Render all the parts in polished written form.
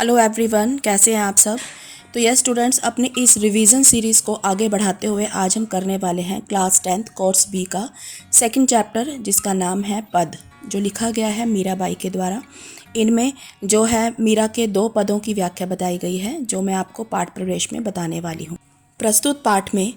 Hello everyone, कैसे हैं आप सब। तो यस स्टूडेंट्स, अपनी इस रिवीजन सीरीज़ को आगे बढ़ाते हुए आज हम करने वाले हैं क्लास 10th कोर्स बी का सेकंड चैप्टर, जिसका नाम है पद, जो लिखा गया है मीराबाई के द्वारा। इनमें जो है मीरा के 2 पदों की व्याख्या बताई गई है, जो मैं आपको पाठ प्रवेश में बताने वाली हूँ। प्रस्तुत पाठ में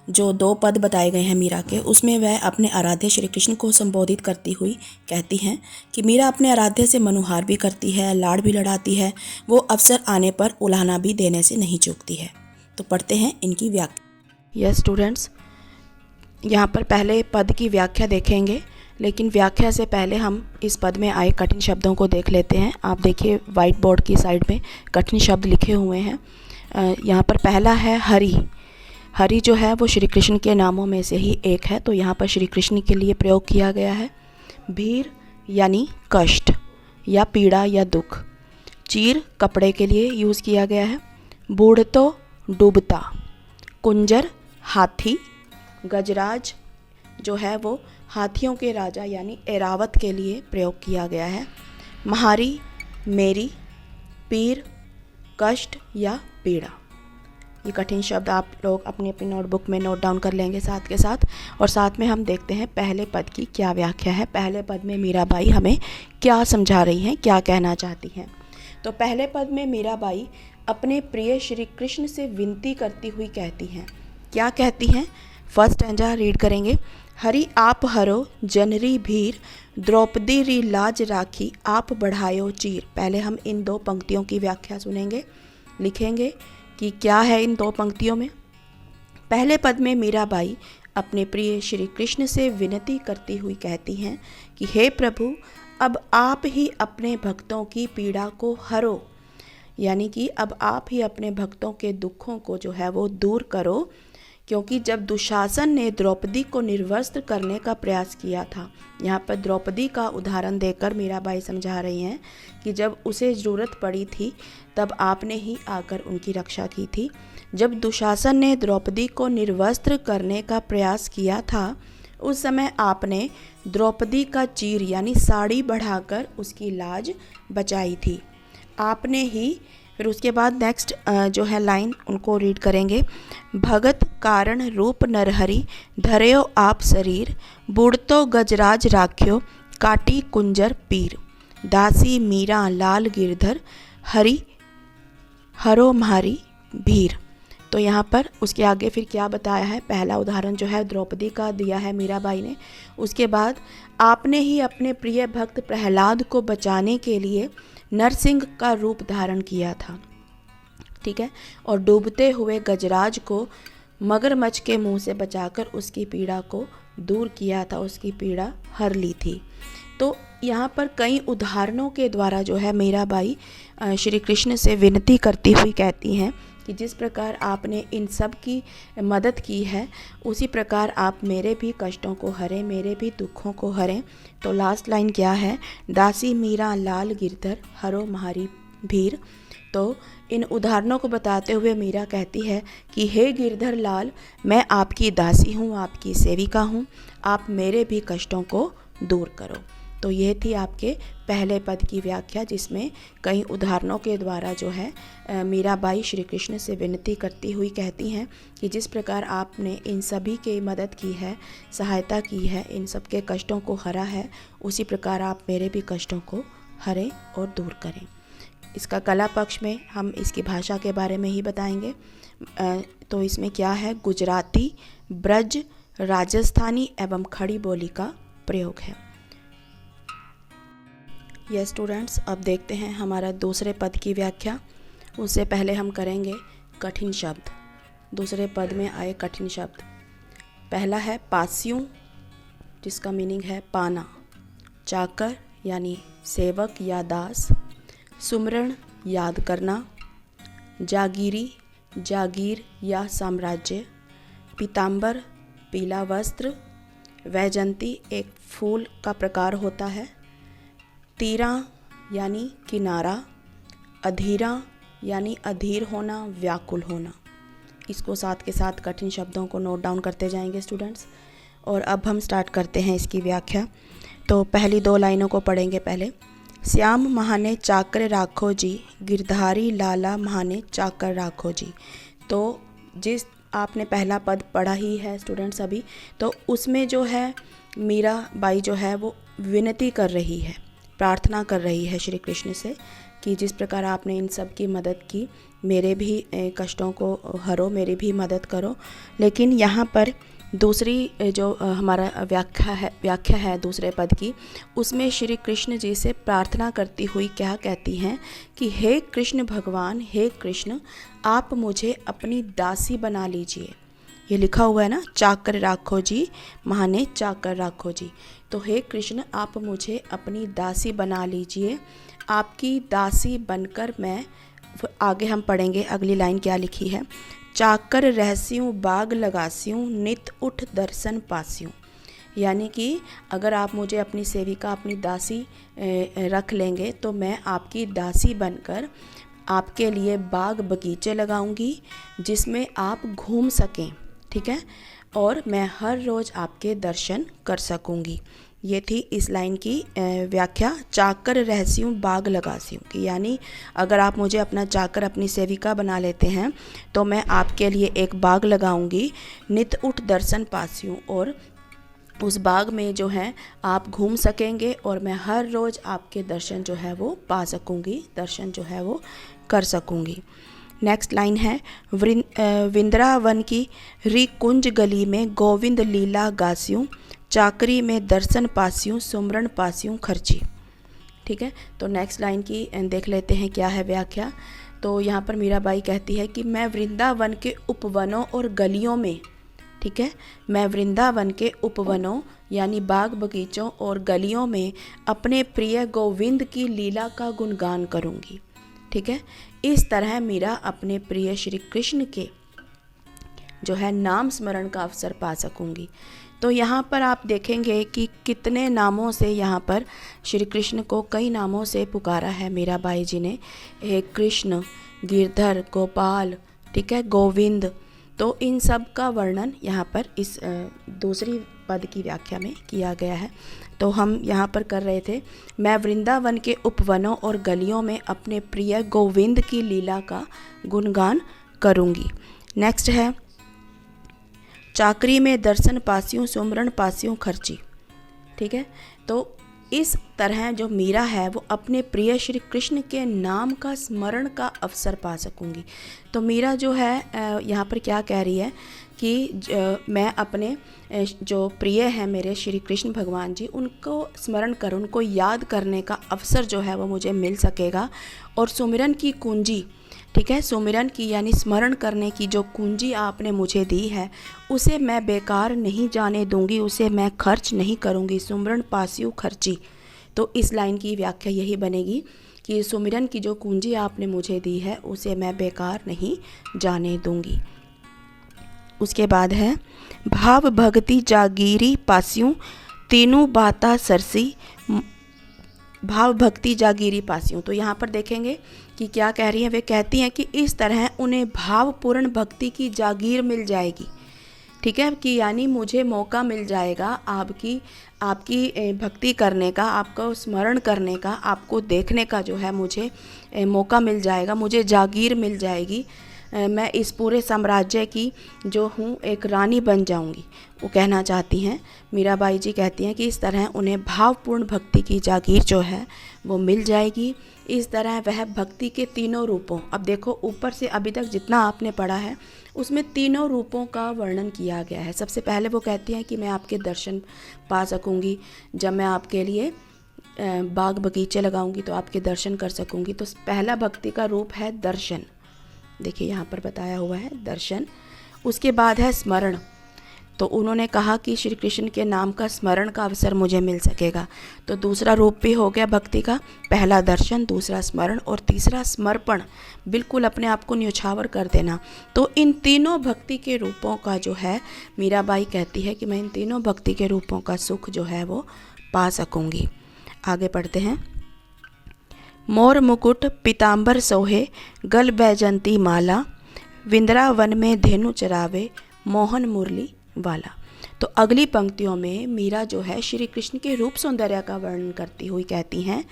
जो 2 पद बताए गए हैं मीरा के, उसमें वह अपने आराध्य श्री कृष्ण को संबोधित करती हुई कहती हैं कि मीरा अपने आराध्य से मनुहार भी करती है, लाड़ भी लड़ाती है, वो अवसर आने पर उलाहना भी देने से नहीं चूकती है। तो पढ़ते हैं इनकी व्याख्या। यस स्टूडेंट्स, यहाँ पर पहले पद की व्याख्या देखेंगे, लेकिन व्याख्या से पहले हम इस पद में आए कठिन शब्दों को देख लेते हैं। आप देखिए वाइट बोर्ड की साइड में कठिन शब्द लिखे हुए हैं। यहाँ पर पहला है हरि। हरि जो है वो श्री कृष्ण के नामों में से ही एक है, तो यहाँ पर श्री कृष्ण के लिए प्रयोग किया गया है। भीर यानी कष्ट या पीड़ा या दुख। चीर कपड़े के लिए यूज़ किया गया है। बूढ़तो डूबता। कुंजर हाथी। गजराज जो है वो हाथियों के राजा यानी एरावत के लिए प्रयोग किया गया है। महारी मेरी। पीर कष्ट या पीड़ा। ये कठिन शब्द आप लोग अपनी अपनी नोटबुक में नोट डाउन कर लेंगे साथ के साथ। और साथ में हम देखते हैं पहले पद की क्या व्याख्या है। पहले पद में मीराबाई हमें क्या समझा रही हैं, क्या कहना चाहती हैं। तो पहले पद में मीराबाई अपने प्रिय श्री कृष्ण से विनती करती हुई कहती हैं। क्या कहती हैं? फर्स्ट स्टैंजा रीड करेंगे। हरि आप हरो जनरी भीर, द्रौपदी री लाज राखी, आप बढ़ायो चीर। पहले हम इन 2 पंक्तियों की व्याख्या सुनेंगे, लिखेंगे कि क्या है इन 2 पंक्तियों में। पहले पद में मीराबाई अपने प्रिय श्री कृष्ण से विनती करती हुई कहती हैं कि हे प्रभु, अब आप ही अपने भक्तों की पीड़ा को हरो, यानी कि अब आप ही अपने भक्तों के दुखों को जो है वो दूर करो। क्योंकि जब दुशासन ने द्रौपदी को निर्वस्त्र करने का प्रयास किया था, यहाँ पर द्रौपदी का उदाहरण देकर मीराबाई समझा रही हैं कि जब उसे ज़रूरत पड़ी थी तब आपने ही आकर उनकी रक्षा की थी। जब दुशासन ने द्रौपदी को निर्वस्त्र करने का प्रयास किया था, उस समय आपने द्रौपदी का चीर यानी साड़ी बढ़ाकर उसकी लाज बचाई थी। आपने ही, फिर उसके बाद नेक्स्ट जो है लाइन उनको रीड करेंगे। भगत कारण रूप नरहरि, धरयो आप शरीर, बूढ़तो गजराज राख्यो, काटी कुंजर पीर। दासी मीरा लाल गिरधर, हरि हरो म्हारी भीर। तो यहाँ पर उसके आगे फिर क्या बताया है। पहला उदाहरण जो है द्रौपदी का दिया है मीराबाई ने। उसके बाद आपने ही अपने प्रिय भक्त प्रहलाद को बचाने के लिए नरसिंह का रूप धारण किया था, ठीक है, और डूबते हुए गजराज को मगरमच्छ के मुंह से बचाकर उसकी पीड़ा को दूर किया था, उसकी पीड़ा हर ली थी। तो यहाँ पर कई उदाहरणों के द्वारा जो है मीराबाई श्री कृष्ण से विनती करती हुई कहती हैं कि जिस प्रकार आपने इन सब की मदद की है, उसी प्रकार आप मेरे भी कष्टों को हरें, मेरे भी दुखों को हरें। तो लास्ट लाइन क्या है? दासी मीरा लाल गिरधर, हरो म्हारी भीर। तो इन उदाहरणों को बताते हुए मीरा कहती है कि हे गिरधर लाल, मैं आपकी दासी हूँ, आपकी सेविका हूँ, आप मेरे भी कष्टों को दूर करो। तो ये थी आपके पहले पद की व्याख्या, जिसमें कई उदाहरणों के द्वारा जो है मीराबाई श्री कृष्ण से विनती करती हुई कहती हैं कि जिस प्रकार आपने इन सभी की मदद की है, सहायता की है, इन सब के कष्टों को हरा है, उसी प्रकार आप मेरे भी कष्टों को हरें और दूर करें। इसका कला पक्ष में हम इसकी भाषा के बारे में ही बताएंगे। तो इसमें क्या है? गुजराती, ब्रज, राजस्थानी एवं खड़ी बोली का प्रयोग है। यस स्टूडेंट्स, अब देखते हैं हमारा दूसरे पद की व्याख्या। उससे पहले हम करेंगे कठिन शब्द। दूसरे पद में आए कठिन शब्द। पहला है पास्यू, जिसका मीनिंग है पाना। चाकर यानी सेवक या दास। सुमरण याद करना। जागीरी जागीर या साम्राज्य। पीताम्बर पीला वस्त्र। वैजंती एक फूल का प्रकार होता है। तीरा यानी किनारा। अधीरा यानी अधीर होना, व्याकुल होना। इसको साथ के साथ कठिन शब्दों को नोट डाउन करते जाएंगे स्टूडेंट्स। और अब हम स्टार्ट करते हैं इसकी व्याख्या। तो पहली 2 लाइनों को पढ़ेंगे पहले। श्याम महाने चाकर राखो जी, गिरधारी लाला महाने चाकर राखो जी। तो जिस आपने पहला पद पढ़ा ही है स्टूडेंट्स अभी, तो उसमें जो है मीरा बाई जो है वो विनती कर रही है, प्रार्थना कर रही है श्री कृष्ण से कि जिस प्रकार आपने इन सब की मदद की, मेरे भी कष्टों को हरो, मेरी भी मदद करो। लेकिन यहाँ पर दूसरी जो हमारा व्याख्या है दूसरे पद की, उसमें श्री कृष्ण जी से प्रार्थना करती हुई क्या कहती हैं कि हे कृष्ण भगवान, हे कृष्ण, आप मुझे अपनी दासी बना लीजिए। ये लिखा हुआ है ना, चाकर राखो जी महाने चाकर राखो जी। तो हे कृष्ण, आप मुझे अपनी दासी बना लीजिए। आपकी दासी बनकर मैं, आगे हम पढ़ेंगे अगली लाइन क्या लिखी है, चाकर रहस्यूँ बाग लगास्यूँ, नित उठ दर्शन पास्यूँ। यानी कि अगर आप मुझे अपनी सेविका, अपनी दासी रख लेंगे तो मैं आपकी दासी बनकर आपके लिए बाग बगीचे लगाऊंगी जिसमें आप घूम सकें, ठीक है, और मैं हर रोज़ आपके दर्शन कर सकूंगी। ये थी इस लाइन की व्याख्या, चाकर रहस्यूँ बाग लगास्यूँ की। यानी अगर आप मुझे अपना चाकर, अपनी सेविका बना लेते हैं तो मैं आपके लिए एक बाग लगाऊंगी, नित उठ दर्शन पास्यूँ, और उस बाग में जो है आप घूम सकेंगे और मैं हर रोज़ आपके दर्शन जो है वो पा सकूंगी, दर्शन जो है वो कर सकूंगी। नेक्स्ट लाइन है, वृंदावन की री कुंज गली में गोविंद लीला गास्यूँ, चाकरी में दर्शन पास्यूँ, सुमरन पास्यूँ खर्ची। ठीक है, तो नेक्स्ट लाइन की देख लेते हैं क्या है व्याख्या। तो यहाँ पर मीराबाई कहती है कि मैं वृंदावन के उपवनों और गलियों में, ठीक है, मैं वृंदावन के उपवनों यानी बाग बगीचों और गलियों में अपने प्रिय गोविंद की लीला का गुणगान करूँगी। ठीक है, इस तरह मीरा अपने प्रिय श्री कृष्ण के जो है नाम स्मरण का अवसर पा सकूँगी। तो यहाँ पर आप देखेंगे कि कितने नामों से यहाँ पर श्री कृष्ण को कई नामों से पुकारा है मीराबाई जी ने। हे कृष्ण, गिरधर, गोपाल, ठीक है, गोविंद। तो इन सब का वर्णन यहाँ पर इस दूसरी पद की व्याख्या में किया गया है। तो हम यहाँ पर कर रहे थे, मैं वृंदावन के उपवनों और गलियों में अपने प्रिय गोविंद की लीला का गुणगान करूँगी। नेक्स्ट है, चाकरी में दर्शन पास्यूँ, सुमरन पास्यूँ खर्ची। ठीक है, तो इस तरह जो मीरा है वो अपने प्रिय श्री कृष्ण के नाम का स्मरण का अवसर पा सकूंगी। तो मीरा जो है यहाँ पर क्या कह रही है कि मैं अपने जो प्रिय हैं मेरे श्री कृष्ण भगवान जी, उनको स्मरण कर, उनको याद करने का अवसर जो है वो मुझे मिल सकेगा। और सुमिरन की कुंजी, ठीक है, सुमिरन की यानी स्मरण करने की जो कुंजी आपने मुझे दी है उसे मैं बेकार नहीं जाने दूंगी, उसे मैं खर्च नहीं करूंगी। सुमिरन पास्यू खर्ची। तो इस लाइन की व्याख्या यही बनेगी कि सुमिरन की जो कुंजी आपने मुझे दी है उसे मैं बेकार नहीं जाने दूंगी। उसके बाद है, भाव भक्ति जागीरी पास्यूँ, तीनों बाता सरसी, भाव भक्ति जागीरी पास्यूँ। तो यहाँ पर देखेंगे कि क्या कह रही हैं, वे कहती हैं कि इस तरह उन्हें भावपूर्ण भक्ति की जागीर मिल जाएगी। ठीक है, कि यानी मुझे मौका मिल जाएगा आपकी भक्ति करने का, आपको स्मरण करने का, आपको देखने का जो है मुझे मौका मिल जाएगा, मुझे जागीर मिल जाएगी। मैं इस पूरे साम्राज्य की जो हूँ एक रानी बन जाऊँगी, वो कहना चाहती हैं। मीराबाई जी कहती हैं कि इस तरह उन्हें भावपूर्ण भक्ति की जागीर जो है वो मिल जाएगी। इस तरह वह भक्ति के तीनों रूपों, अब देखो ऊपर से अभी तक जितना आपने पढ़ा है उसमें तीनों रूपों का वर्णन किया गया है। सबसे पहले वो कहती हैं कि मैं आपके दर्शन पा सकूँगी, जब मैं आपके लिए बाग बगीचे लगाऊंगी तो आपके दर्शन कर सकूँगी। तो पहला भक्ति का रूप है दर्शन, देखिए यहाँ पर बताया हुआ है दर्शन। उसके बाद है स्मरण, तो उन्होंने कहा कि श्री कृष्ण के नाम का स्मरण का अवसर मुझे मिल सकेगा। तो दूसरा रूप भी हो गया भक्ति का, पहला दर्शन, दूसरा स्मरण और तीसरा समर्पण, बिल्कुल अपने आप को न्यौछावर कर देना। तो इन तीनों भक्ति के रूपों का जो है मीराबाई कहती है कि मैं इन तीनों भक्ति के रूपों का सुख जो है वो पा सकूँगी। आगे पढ़ते हैं, मोर मुकुट पीताम्बर सोहे, गल बैजंती माला, विंद्रावन में धेनु चरावे, मोहन मुरली वाला। तो अगली पंक्तियों में मीरा जो है श्री कृष्ण के रूप सौंदर्य का वर्णन करती हुई कहती हैं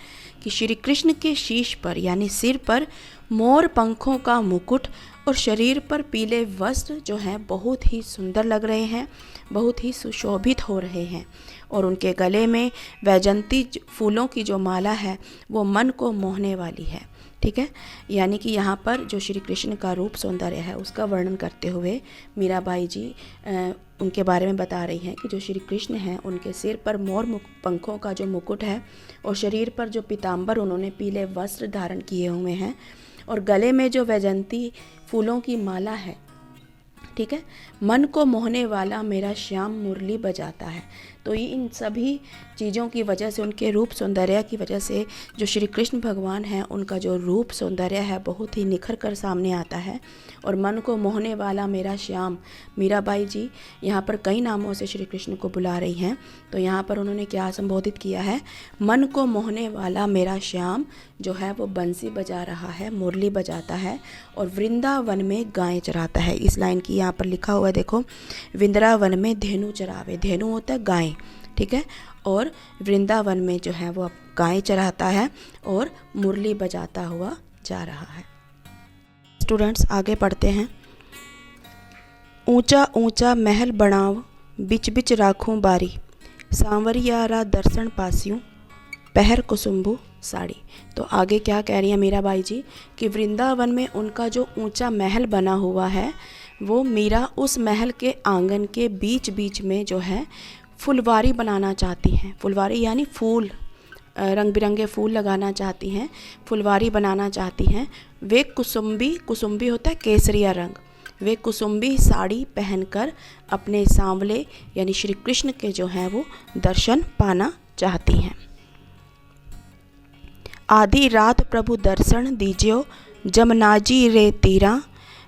कि श्री कृष्ण के शीश पर यानी सिर पर मोर पंखों का मुकुट और शरीर पर पीले वस्त्र जो हैं बहुत ही सुंदर लग रहे हैं, बहुत ही सुशोभित हो रहे हैं। और उनके गले में वैजंती फूलों की जो माला है वो मन को मोहने वाली है। ठीक है, यानी कि यहाँ पर जो श्री कृष्ण का रूप सौंदर्य है उसका वर्णन करते हुए मीराबाई जी उनके बारे में बता रही हैं कि जो श्री कृष्ण हैं उनके सिर पर मोर पंखों का जो मुकुट है और शरीर पर जो पीताम्बर उन्होंने पीले वस्त्र धारण किए हुए हैं और गले में जो वैजंती फूलों की माला है। ठीक है, मन को मोहने वाला मेरा श्याम मुरली बजाता है। तो ये इन सभी चीज़ों की वजह से, उनके रूप सौंदर्य की वजह से जो श्री कृष्ण भगवान हैं उनका जो रूप सौंदर्य है बहुत ही निखर कर सामने आता है। और मन को मोहने वाला मेरा श्याम, मीराबाई जी यहाँ पर कई नामों से श्री कृष्ण को बुला रही हैं। तो यहाँ पर उन्होंने क्या संबोधित किया है, मन को मोहने वाला मेरा श्याम जो है वो बंसी बजा रहा है, मुरली बजाता है और वृंदावन में गायें चराता है। इस लाइन की यहाँ पर लिखा हुआ है, देखो, वृंदावन में धेनु चरावे, धेनु होता है गाय। ठीक है, और वृंदावन में जो है वो गायें चराता है और मुरली बजाता हुआ जा रहा है। स्टूडेंट्स आगे पढ़ते हैं। ऊंचा ऊंचा महल बनाव बिच बिच राखूं बारी, सांवरियारा दर्शन पासियों पहर कुसुम्बू साड़ी। तो आगे क्या कह रही हैं मीराबाई जी कि वृंदावन में उनका जो ऊंचा महल बना हुआ है वो मीरा उस महल के आंगन के बीच बीच में जो है फुलवारी बनाना चाहती हैं। फुलवारी यानी फूल, रंग बिरंगे फूल लगाना चाहती हैं, फुलवारी बनाना चाहती हैं। वे कुसुम्बी, कुसुम्बी होता है केसरिया रंग, वे कुसुम्बी साड़ी पहनकर अपने सांवले यानी श्री कृष्ण के जो हैं वो दर्शन पाना चाहती हैं। आधी रात प्रभु दर्शन दीजियो जमनाजी रे तीरा,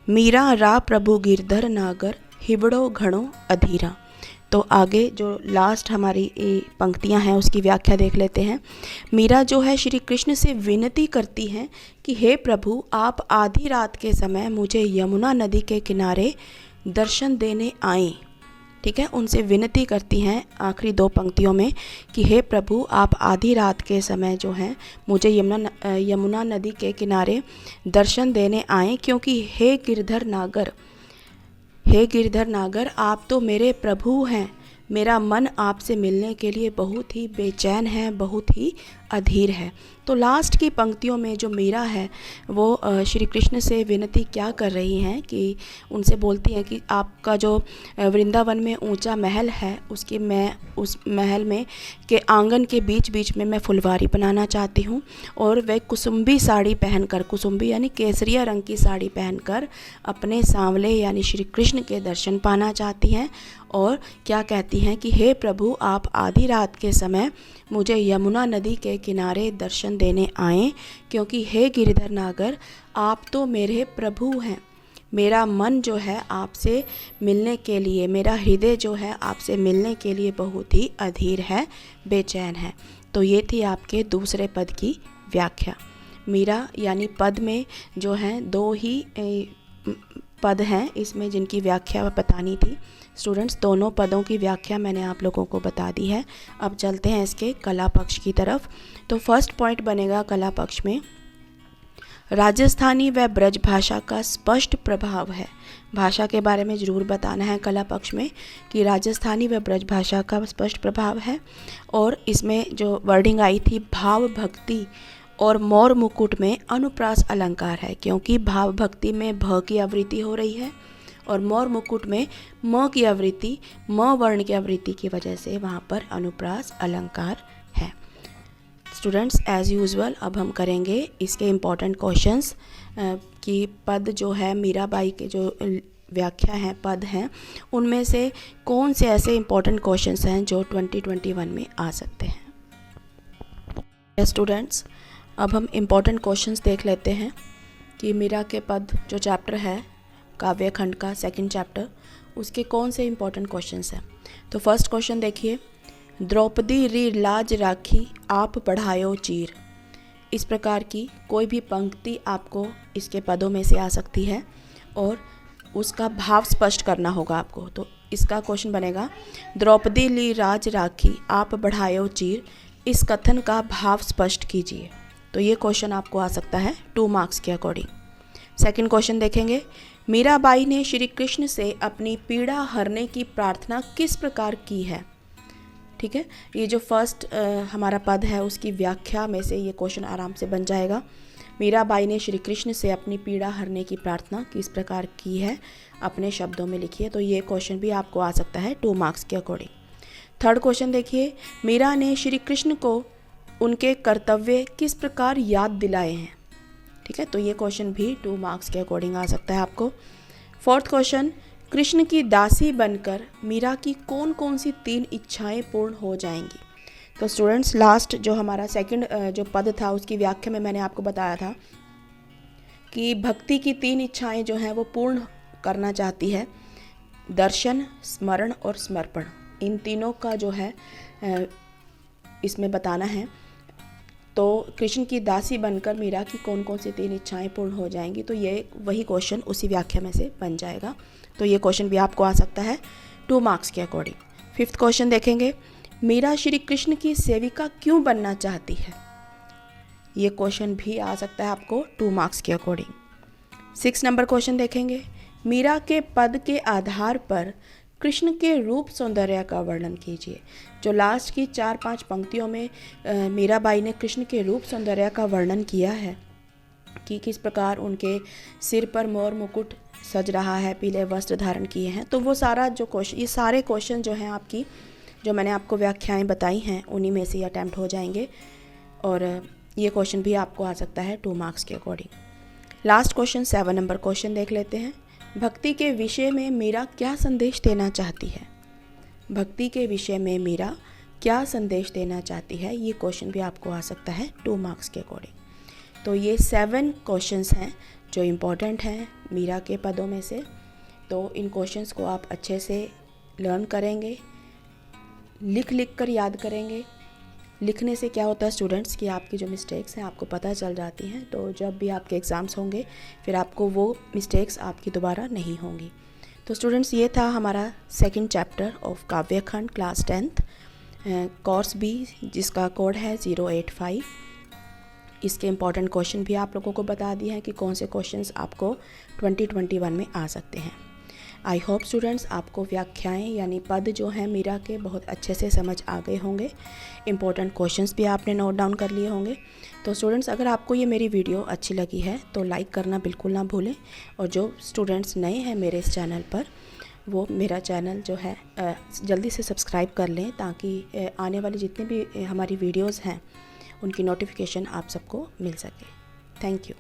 मीरा रा प्रभु गिरधर नागर हिबड़ो घड़ो अधीरा। तो आगे जो लास्ट हमारी पंक्तियां हैं उसकी व्याख्या देख लेते हैं। मीरा जो है श्री कृष्ण से विनती करती हैं कि हे प्रभु, आप आधी रात के समय मुझे यमुना नदी के किनारे दर्शन देने आएँ। ठीक है, उनसे विनती करती हैं आखिरी दो पंक्तियों में कि हे प्रभु, आप आधी रात के समय जो हैं मुझे यमुना नदी के किनारे दर्शन देने आएँ, क्योंकि हे गिरधर नागर, हे गिरधर नागर, आप तो मेरे प्रभु हैं। मेरा मन आपसे मिलने के लिए बहुत ही बेचैन है, बहुत ही अधीर है। तो लास्ट की पंक्तियों में जो मीरा है वो श्री कृष्ण से विनती क्या कर रही हैं कि उनसे बोलती हैं कि आपका जो वृंदावन में ऊंचा महल है उसकी मैं उस महल में के आंगन के बीच बीच में मैं फुलवारी बनाना चाहती हूँ और वह कुसुम्बी साड़ी पहनकर, कुसुम्बी यानी केसरिया रंग की साड़ी पहनकर अपने सांवले यानी श्री कृष्ण के दर्शन पाना चाहती हैं। और क्या कहती हैं कि हे प्रभु, आप आधी रात के समय मुझे यमुना नदी के किनारे दर्शन देने आएँ, क्योंकि हे गिरधर नागर, आप तो मेरे प्रभु हैं। मेरा मन जो है आपसे मिलने के लिए, मेरा हृदय जो है आपसे मिलने के लिए बहुत ही अधीर है, बेचैन है। तो ये थी आपके दूसरे पद की व्याख्या। मीरा यानी पद में जो हैं दो ही पद हैं इसमें जिनकी व्याख्या बतानी थी। स्टूडेंट्स, दोनों पदों की व्याख्या मैंने आप लोगों को बता दी है। अब चलते हैं इसके कला पक्ष की तरफ। तो फर्स्ट पॉइंट बनेगा कला पक्ष में, राजस्थानी व ब्रज भाषा का स्पष्ट प्रभाव है। भाषा के बारे में ज़रूर बताना है कला पक्ष में कि राजस्थानी व ब्रज भाषा का स्पष्ट प्रभाव है। और इसमें जो वर्डिंग आई थी भाव भक्ति और मोर मुकुट में अनुप्रास अलंकार है, क्योंकि भाव भक्ति में भ की आवृत्ति हो रही है और मोर मुकुट में म की आवृत्ति, म वर्ण की आवृत्ति की वजह से वहाँ पर अनुप्रास अलंकार है। स्टूडेंट्स, एज़ यूजुअल अब हम करेंगे इसके इम्पॉर्टेंट क्वेश्चंस कि पद जो है मीराबाई के जो व्याख्या हैं, पद हैं, उनमें से कौन से ऐसे इम्पॉर्टेंट क्वेश्चंस हैं जो 2021 में आ सकते हैं। स्टूडेंट्स, अब हम इम्पॉर्टेंट क्वेश्चंस देख लेते हैं कि मीरा के पद जो चैप्टर है काव्य खंड का सेकंड चैप्टर, उसके कौन से इम्पॉर्टेंट क्वेश्चंस हैं। तो फर्स्ट क्वेश्चन देखिए, द्रौपदी री लाज राखी आप पढ़ायो चीर। इस प्रकार की कोई भी पंक्ति आपको इसके पदों में से आ सकती है और उसका भाव स्पष्ट करना होगा आपको। तो इसका क्वेश्चन बनेगा द्रौपदी ली राज राखी आप बढ़ायो चीर, इस कथन का भाव स्पष्ट कीजिए। तो ये क्वेश्चन आपको आ सकता है 2 मार्क्स के अकॉर्डिंग। सेकंड क्वेश्चन देखेंगे, मीराबाई ने श्री कृष्ण से अपनी पीड़ा हरने की प्रार्थना किस प्रकार की है। ठीक है, ये जो फर्स्ट हमारा पद है उसकी व्याख्या में से ये क्वेश्चन आराम से बन जाएगा। मीराबाई ने श्री कृष्ण से अपनी पीड़ा हरने की प्रार्थना किस प्रकार की है, अपने शब्दों में लिखिए। तो ये क्वेश्चन भी आपको आ सकता है 2 मार्क्स के अकॉर्डिंग। थर्ड क्वेश्चन देखिए, मीरा ने श्री कृष्ण को उनके कर्तव्य किस प्रकार याद दिलाए हैं। ठीक है, तो ये क्वेश्चन भी 2 मार्क्स के अकॉर्डिंग आ सकता है आपको। फोर्थ क्वेश्चन, कृष्ण की दासी बनकर मीरा की कौन कौन सी 3 इच्छाएं पूर्ण हो जाएंगी। तो स्टूडेंट्स, लास्ट जो हमारा सेकंड जो पद था उसकी व्याख्या में मैंने आपको बताया था कि भक्ति की 3 इच्छाएं जो हैं वो पूर्ण करना चाहती है, दर्शन, स्मरण और समर्पण। इन तीनों का जो है इसमें बताना है। तो कृष्ण की दासी बनकर मीरा की कौन कौन सी 3 इच्छाएं पूर्ण हो जाएंगी, तो ये वही क्वेश्चन उसी व्याख्या में से बन जाएगा। तो ये क्वेश्चन भी आपको आ सकता है 2 मार्क्स के अकॉर्डिंग। फिफ्थ क्वेश्चन देखेंगे, मीरा श्री कृष्ण की सेविका क्यों बनना चाहती है। ये क्वेश्चन भी आ सकता है आपको 2 मार्क्स के अकॉर्डिंग। 6 नंबर क्वेश्चन देखेंगे, मीरा के पद के आधार पर कृष्ण के रूप सौंदर्य का वर्णन कीजिए। जो लास्ट की 4-5 पंक्तियों में मीराबाई ने कृष्ण के रूप सौंदर्य का वर्णन किया है कि किस प्रकार उनके सिर पर मोर मुकुट सज रहा है, पीले वस्त्र धारण किए हैं। तो वो सारा जो क्वेश्चन, ये सारे क्वेश्चन जो हैं आपकी, जो मैंने आपको व्याख्याएं बताई हैं, उन्हीं में से अटैम्प्ट हो जाएंगे और ये क्वेश्चन भी आपको आ सकता है 2 मार्क्स के according. Last question 7 number question देख लेते हैं, भक्ति के विषय में मीरा क्या संदेश देना चाहती है। भक्ति के विषय में मीरा क्या संदेश देना चाहती है, ये क्वेश्चन भी आपको आ सकता है 2 मार्क्स के अकॉर्डिंग। तो ये 7 क्वेश्चंस हैं जो इम्पोर्टेंट हैं मीरा के पदों में से। तो इन क्वेश्चंस को आप अच्छे से लर्न करेंगे, लिख कर याद करेंगे। लिखने से क्या होता है स्टूडेंट्स कि आपकी जो मिस्टेक्स हैं आपको पता चल जाती हैं, तो जब भी आपके एग्ज़ाम्स होंगे फिर आपको वो मिस्टेक्स आपकी दोबारा नहीं होंगी। तो स्टूडेंट्स, ये था हमारा सेकंड चैप्टर ऑफ काव्यखंड क्लास 10th कोर्स बी, जिसका कोड है 085। इसके इम्पॉर्टेंट क्वेश्चन भी आप लोगों को बता दिए हैं कि कौन से क्वेश्चंस आपको 2021 में आ सकते हैं। आई होप स्टूडेंट्स आपको व्याख्याएं यानी पद जो हैं मीरा के बहुत अच्छे से समझ आ गए होंगे। इम्पोर्टेंट क्वेश्चंस भी आपने नोट डाउन कर लिए होंगे। तो स्टूडेंट्स, अगर आपको ये मेरी वीडियो अच्छी लगी है तो लाइक करना बिल्कुल ना भूलें, और जो स्टूडेंट्स नए हैं मेरे इस चैनल पर वो मेरा चैनल जो है जल्दी से सब्सक्राइब कर लें, ताकि आने वाली जितनी भी हमारी वीडियोज़ हैं उनकी नोटिफिकेशन आप सबको मिल सके। Thank you.